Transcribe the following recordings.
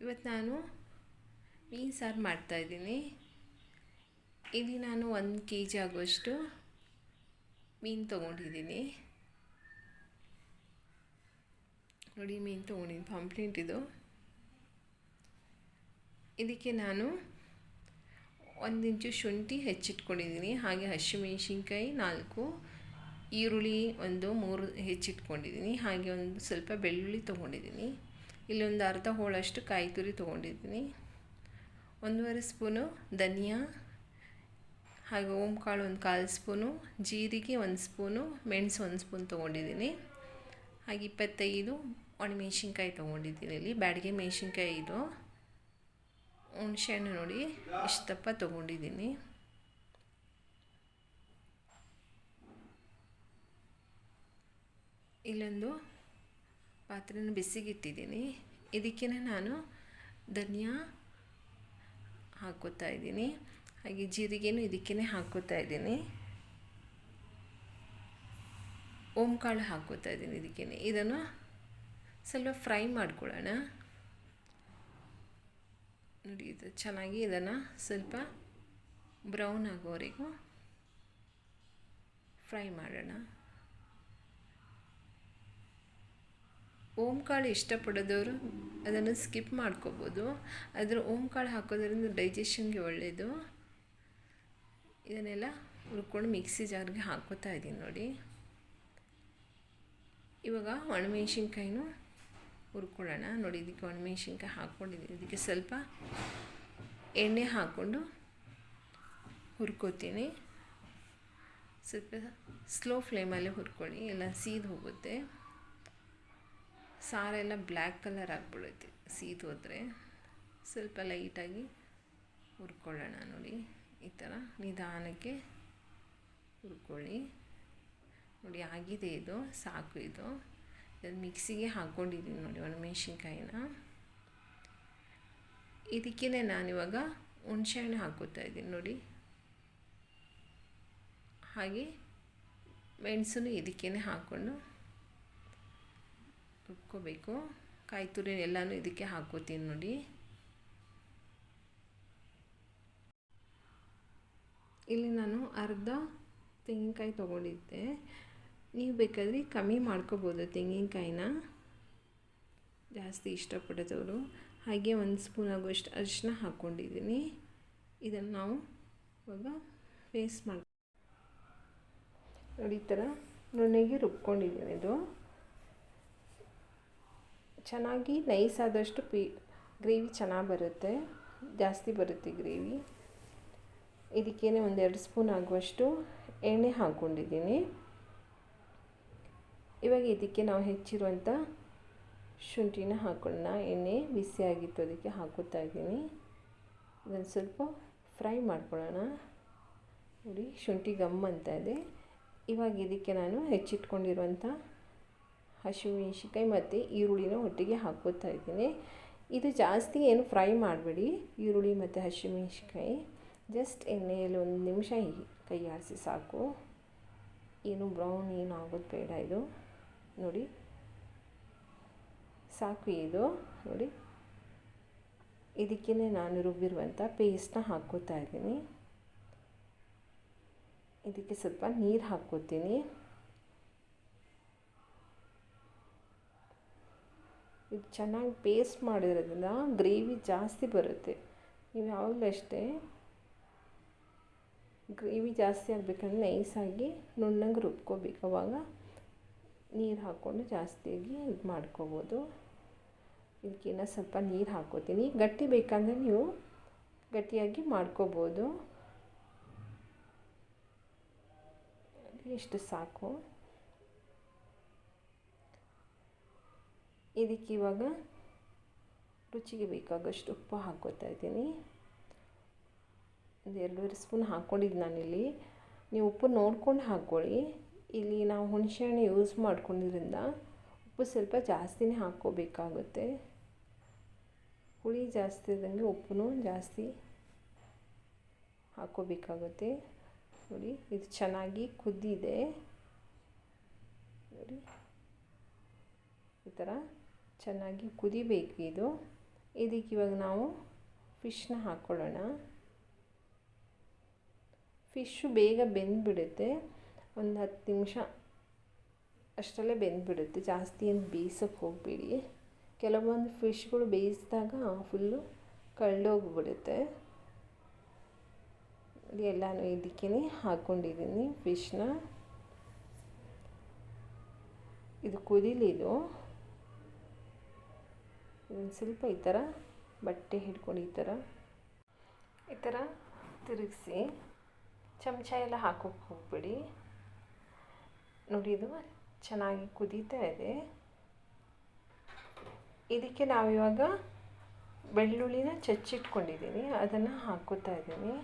ಇವತ್ತು ನಾನು ಮೀನು ಸಾರು ಮಾಡ್ತಾಯಿದ್ದೀನಿ. ಇಲ್ಲಿ ನಾನು 1 kg ಆಗುವಷ್ಟು ಮೀನು ತೊಗೊಂಡಿದ್ದೀನಿ. ನೋಡಿ, ಮೀನು ತೊಗೊಂಡಿದ್ದೀನಿ, ಪಾಂಪ್ಲೆಟ್ ಇದು. ಇದಕ್ಕೆ ನಾನು 1 ಇಂಚು ಶುಂಠಿ ಹೆಚ್ಚಿಟ್ಕೊಂಡಿದ್ದೀನಿ. ಹಾಗೆ ಹಸಿಮೆಣಸಿನ್ಕಾಯಿ 4, ಈರುಳ್ಳಿ 3 ಹೆಚ್ಚಿಟ್ಕೊಂಡಿದ್ದೀನಿ. ಹಾಗೆ ಒಂದು ಸ್ವಲ್ಪ ಬೆಳ್ಳುಳ್ಳಿ ತೊಗೊಂಡಿದ್ದೀನಿ. ಇಲ್ಲೊಂದು ಅರ್ಧ ಹೋಳಷ್ಟು ಕಾಯಿ ತುರಿ ತೊಗೊಂಡಿದ್ದೀನಿ. 1.5 ಸ್ಪೂನು ಧನಿಯಾ, ಹಾಗೆ ಓಂಕಾಳು 1/4 ಸ್ಪೂನು, ಜೀರಿಗೆ 1 ಸ್ಪೂನು, ಮೆಣಸು 1 ಸ್ಪೂನ್ ತೊಗೊಂಡಿದ್ದೀನಿ. ಹಾಗೆ 25 ಒಣಮೆಣ್ಸಿನ್ಕಾಯಿ ತೊಗೊಂಡಿದ್ದೀನಿ. ಇಲ್ಲಿ ಬ್ಯಾಡಗೆ ಮೆಣಸಿನ್ಕಾಯಿ ಇದು. ಹುಣಸೆಹಣ್ಣು ನೋಡಿ ಎಷ್ಟು ದಪ್ಪ ತೊಗೊಂಡಿದ್ದೀನಿ. ಇಲ್ಲೊಂದು ಪಾತ್ರೆನ ಬಿಸಿಗಿಟ್ಟಿದ್ದೀನಿ. ಇದಕ್ಕೆ ನಾನು ಧನಿಯಾ ಹಾಕೋತಾ ಇದ್ದೀನಿ. ಹಾಗೆ ಜೀರಿಗೆನೂ ಇದಕ್ಕೇ ಹಾಕೋತಾ ಇದ್ದೀನಿ. ಓಂಕಾಳು ಹಾಕೋತಾ ಇದ್ದೀನಿ ಇದಕ್ಕೇ. ಇದನ್ನು ಸ್ವಲ್ಪ ಫ್ರೈ ಮಾಡ್ಕೊಳ್ಳೋಣ. ನೋಡಿ, ಇದು ಚೆನ್ನಾಗಿ ಇದನ್ನು ಸ್ವಲ್ಪ ಬ್ರೌನ್ ಆಗೋವರೆಗೂ ಫ್ರೈ ಮಾಡೋಣ. ಓಂಕಾಳು ಇಷ್ಟಪಡೋದವರು ಅದನ್ನು ಸ್ಕಿಪ್ ಮಾಡ್ಕೋಬೋದು. ಆದರೆ ಓಂಕಾಳು ಹಾಕೋದ್ರಿಂದ ಡೈಜೆಷನ್ಗೆ ಒಳ್ಳೆಯದು. ಇದನ್ನೆಲ್ಲ ಹುರ್ಕೊಂಡು ಮಿಕ್ಸಿ ಜಾರ್ಗೆ ಹಾಕೋತಾ ಇದ್ದೀನಿ ನೋಡಿ. ಇವಾಗ ಒಣಮೆಣ್ಸಿನ್ಕಾಯಿನೂ ಹುರ್ಕೊಳ್ಳೋಣ. ನೋಡಿ, ಇದಕ್ಕೆ ಒಣಮೆಣ್ಸಿನ್ಕಾಯಿ ಹಾಕ್ಕೊಂಡಿದ್ದೀನಿ. ಇದಕ್ಕೆ ಸ್ವಲ್ಪ ಎಣ್ಣೆ ಹಾಕ್ಕೊಂಡು ಹುರ್ಕೋತೀನಿ. ಸ್ವಲ್ಪ ಸ್ಲೋ ಫ್ಲೇಮಲ್ಲೇ ಹುರ್ಕೊಳ್ಳಿ, ಎಲ್ಲ ಸೀದು ಹೋಗುತ್ತೆ. ಸಾರೆಲ್ಲ ಬ್ಲ್ಯಾಕ್ ಕಲರ್ ಆಗಿಬಿಡುತ್ತೆ ಸೀದು ಹೋದರೆ. ಸ್ವಲ್ಪ ಲೈಟಾಗಿ ಹುರ್ಕೊಳ್ಳೋಣ. ನೋಡಿ, ಈ ಥರ ನಿಧಾನಕ್ಕೆ ಹುರ್ಕೊಳ್ಳಿ. ನೋಡಿ, ಆಗಿದೆ ಇದು, ಸಾಕು ಇದು. ಇದನ್ನು ಮಿಕ್ಸಿಗೆ ಹಾಕ್ಕೊಂಡಿದ್ದೀನಿ ನೋಡಿ ಒಣಮೆಣ್ಸಿನ್ಕಾಯಿನ. ಇದಕ್ಕೇ ನಾನಿವಾಗ ಹುಣಸೆಹಣ್ಣು ಹಾಕೋತಾ ಇದ್ದೀನಿ ನೋಡಿ. ಹಾಗೆ ಮೆಣಸನ್ನು ಇದಕ್ಕೇ ಹಾಕ್ಕೊಂಡು ರುಬ್ಕೋಬೇಕು. ಕಾಯಿ ತುರಿ ಎಲ್ಲನೂ ಇದಕ್ಕೆ ಹಾಕೋತೀನಿ ನೋಡಿ. ಇಲ್ಲಿ ನಾನು ಅರ್ಧ ತೆಂಗಿನಕಾಯಿ ತೊಗೊಂಡಿದ್ದೆ. ನೀವು ಬೇಕಾದರೆ ಕಮ್ಮಿ ಮಾಡ್ಕೋಬೋದು ತೆಂಗಿನಕಾಯಿನ, ಜಾಸ್ತಿ ಇಷ್ಟಪಡೋದವರು. ಹಾಗೆ 1 ಸ್ಪೂನ್ ಆಗುವಷ್ಟು ಅರಿಶಿನ ಹಾಕ್ಕೊಂಡಿದ್ದೀನಿ. ಇದನ್ನು ನಾವು ಇವಾಗ ಪೇಸ್ಟ್ ಮಾಡಿ ನೋಡಿ, ಈ ಥರ ನುಣ್ಣಗೆ ರುಬ್ಕೊಂಡಿದ್ದೀನಿ. ಇದು ಚೆನ್ನಾಗಿ ನೈಸ್ ಆದಷ್ಟು ಗ್ರೇವಿ ಚೆನ್ನಾಗಿ ಬರುತ್ತೆ, ಜಾಸ್ತಿ ಬರುತ್ತೆ ಗ್ರೇವಿ. ಇದಕ್ಕೇ 1-2 ಸ್ಪೂನ್ ಆಗುವಷ್ಟು ಎಣ್ಣೆ ಹಾಕ್ಕೊಂಡಿದ್ದೀನಿ. ಇವಾಗ ಇದಕ್ಕೆ ನಾವು ಹೆಚ್ಚಿರುವಂಥ ಶುಂಠಿನ ಹಾಕೊಳ್ಳೋಣ. ಎಣ್ಣೆ ಬಿಸಿಯಾಗಿತ್ತು, ಅದಕ್ಕೆ ಹಾಕೋತಾ ಇದ್ದೀನಿ. ಇದನ್ನು ಸ್ವಲ್ಪ ಫ್ರೈ ಮಾಡ್ಕೊಳ್ಳೋಣ. ನೋಡಿ, ಶುಂಠಿ ಗಮ್ ಅಂತ ಇದೆ. ಇವಾಗ ಇದಕ್ಕೆ ನಾನು ಹೆಚ್ಚಿಟ್ಕೊಂಡಿರುವಂಥ ಹಸಿಮೆಣ್ಸಿನ್ಕಾಯಿ ಮತ್ತು ಈರುಳ್ಳಿನ ಒಟ್ಟಿಗೆ ಹಾಕೋತಾ ಇದ್ದೀನಿ. ಇದು ಜಾಸ್ತಿ ಏನು ಫ್ರೈ ಮಾಡಬೇಡಿ, ಈರುಳ್ಳಿ ಮತ್ತು ಹಸಿಮೆಣ್ಸಿನ್ಕಾಯಿ. ಜಸ್ಟ್ ಎಣ್ಣೆಯಲ್ಲಿ 1 ನಿಮಿಷ ಕೈ ಆಡಿಸಿ ಸಾಕು. ಏನು ಬ್ರೌನ್ ಏನು ಆಗೋದು ಬೇಡ ಇದು. ನೋಡಿ, ಸಾಕು ಇದು. ನೋಡಿ, ಇದಕ್ಕೇ ನಾನು ರುಬ್ಬಿರುವಂಥ ಪೇಸ್ಟ್ನ ಹಾಕ್ಕೋತಾ ಇದ್ದೀನಿ. ಇದಕ್ಕೆ ಸ್ವಲ್ಪ ನೀರು ಹಾಕ್ಕೋತೀನಿ. ಇದು ಚೆನ್ನಾಗಿ ಪೇಸ್ಟ್ ಮಾಡಿರೋದ್ರಿಂದ ಗ್ರೇವಿ ಜಾಸ್ತಿ ಬರುತ್ತೆ. ನೀವು ಯಾವಾಗಲೂ ಅಷ್ಟೇ ಗ್ರೇವಿ ಜಾಸ್ತಿ ಆಗಬೇಕಂದ್ರೆ ನೈಸಾಗಿ ನುಣ್ಣಗೆ ರುಬ್ಕೋಬೇಕು. ಅವಾಗ ನೀರು ಹಾಕ್ಕೊಂಡು ಜಾಸ್ತಿಯಾಗಿ ಇದು ಮಾಡ್ಕೋಬೋದು. ಇದಕ್ಕಿನ್ನ ಸ್ವಲ್ಪ ನೀರು ಹಾಕ್ಕೋತೀನಿ. ಗಟ್ಟಿ ಬೇಕಂದರೆ ನೀವು ಗಟ್ಟಿಯಾಗಿ ಮಾಡ್ಕೋಬೋದು. ಇಷ್ಟು ಸಾಕು. ಇದಕ್ಕೆ ಇವಾಗ ರುಚಿಗೆ ಬೇಕಾಗಷ್ಟು ಉಪ್ಪು ಹಾಕ್ಕೋತಾ ಇದ್ದೀನಿ. 1-2 ಸ್ಪೂನ್ ಹಾಕ್ಕೊಂಡಿದ್ದು ನಾನಿಲ್ಲಿ. ನೀವು ಉಪ್ಪು ನೋಡ್ಕೊಂಡು ಹಾಕ್ಕೊಳ್ಳಿ. ಇಲ್ಲಿ ನಾವು ಹುಣಸೆಹಣ್ಣು ಯೂಸ್ ಮಾಡ್ಕೊಂಡಿದ್ದರಿಂದ ಉಪ್ಪು ಸ್ವಲ್ಪ ಜಾಸ್ತಿನೇ ಹಾಕ್ಕೋಬೇಕಾಗುತ್ತೆ. ಹುಳಿ ಜಾಸ್ತಿ ಇದ್ದಂಗೆ ಉಪ್ಪು ಜಾಸ್ತಿ ಹಾಕ್ಕೋಬೇಕಾಗುತ್ತೆ. ನೋಡಿ, ಇದು ಚೆನ್ನಾಗಿ ಕುದ್ದಿದೆ. ನೋಡಿ, ಈ ಥರ ಚೆನ್ನಾಗಿ ಕುದಿಬೇಕು ಇದು. ಇದಕ್ಕೆ ಇವಾಗ ನಾವು ಫಿಶ್ನ ಹಾಕ್ಕೊಳ್ಳೋಣ. ಫಿಶ್ಶು ಬೇಗ ಬೆಂದುಬಿಡುತ್ತೆ, ಒಂದು 10 ನಿಮಿಷ ಅಷ್ಟರಲ್ಲೇ ಬೆಂದುಬಿಡುತ್ತೆ. ಜಾಸ್ತಿ ಏನು ಬೇಯಿಸೋಕ್ಕೆ ಹೋಗಬೇಡಿ. ಕೆಲವೊಂದು ಫಿಶ್ಗಳು ಬೇಯಿಸಿದಾಗ ಫುಲ್ಲು ಕಳ್ದೋಗ್ಬಿಡುತ್ತೆ. ಎಲ್ಲನೂ ಇದಕ್ಕೇ ಹಾಕ್ಕೊಂಡಿದ್ದೀನಿ ಫಿಶ್ನ. ಇದು ಕುದಿಲಿದು. ಇದನ್ನು ಸ್ವಲ್ಪ ಈ ಥರ ಬಟ್ಟೆ ಹಿಡ್ಕೊಂಡು ಈ ಥರ ತಿರುಗಿಸಿ, ಚಮಚ ಎಲ್ಲ ಹಾಕೋಕ್ಕೆ ಹೋಗಬೇಡಿ. ನೋಡಿ, ಇದು ಚೆನ್ನಾಗಿ ಕುದೀತಾ ಇದೆ. ಇದಕ್ಕೆ ನಾವಿವಾಗ ಬೆಳ್ಳುಳ್ಳಿನ ಚಚ್ಚಿಟ್ಕೊಂಡಿದ್ದೀನಿ, ಅದನ್ನು ಹಾಕೋತಾ ಇದ್ದೀನಿ.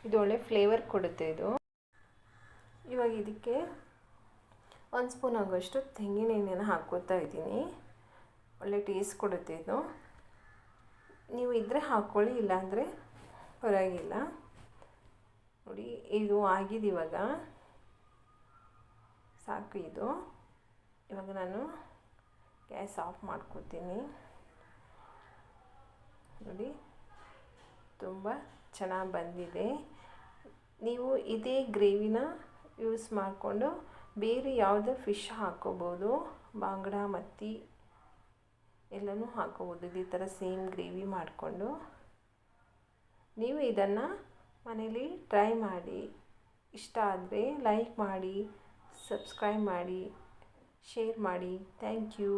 ಇದು ಒಳ್ಳೆ ಫ್ಲೇವರ್ ಕೊಡುತ್ತೆ ಇದು. ಇವಾಗ ಇದಕ್ಕೆ 1 ಸ್ಪೂನ್ ಆಗೋಷ್ಟು ತೆಂಗಿನ ಎಣ್ಣೆನ ಹಾಕೋತಾ ಇದ್ದೀನಿ. ಒಳ್ಳೆ ಟೇಸ್ಟ್ ಕೊಡುತ್ತೆ ಇದು. ನೀವು ಇದ್ದರೆ ಹಾಕ್ಕೊಳ್ಳಿ, ಇಲ್ಲಾಂದರೆ ಪರವಾಗಿಲ್ಲ. ನೋಡಿ, ಇದು ಆಗಿದೆ. ಇವಾಗ ಸಾಕು ಇದು. ಇವಾಗ ನಾನು ಗ್ಯಾಸ್ ಆಫ್ ಮಾಡ್ಕೊತೀನಿ. ನೋಡಿ, ತುಂಬ ಚೆನ್ನಾಗಿ ಬಂದಿದೆ. ನೀವು ಇದೇ ಗ್ರೇವಿನ ಯೂಸ್ ಮಾಡಿಕೊಂಡು ಬೇರೆ ಯಾವುದೋ ಫಿಶ್ ಹಾಕ್ಕೋಬೋದು. ಬಾಂಗಡ, ಮತ್ತಿ ಎಲ್ಲನೂ ಹಾಕ್ಕೋಬೋದು. ಈ ಥರ ಸೇಮ್ ಗ್ರೇವಿ ಮಾಡಿಕೊಂಡು ನೀವು ಇದನ್ನು ಮನೇಲಿ ಟ್ರೈ ಮಾಡಿ. ಇಷ್ಟ ಆದರೆ ಲೈಕ್ ಮಾಡಿ, ಸಬ್ಸ್ಕ್ರೈಬ್ ಮಾಡಿ, ಶೇರ್ ಮಾಡಿ. Thank you.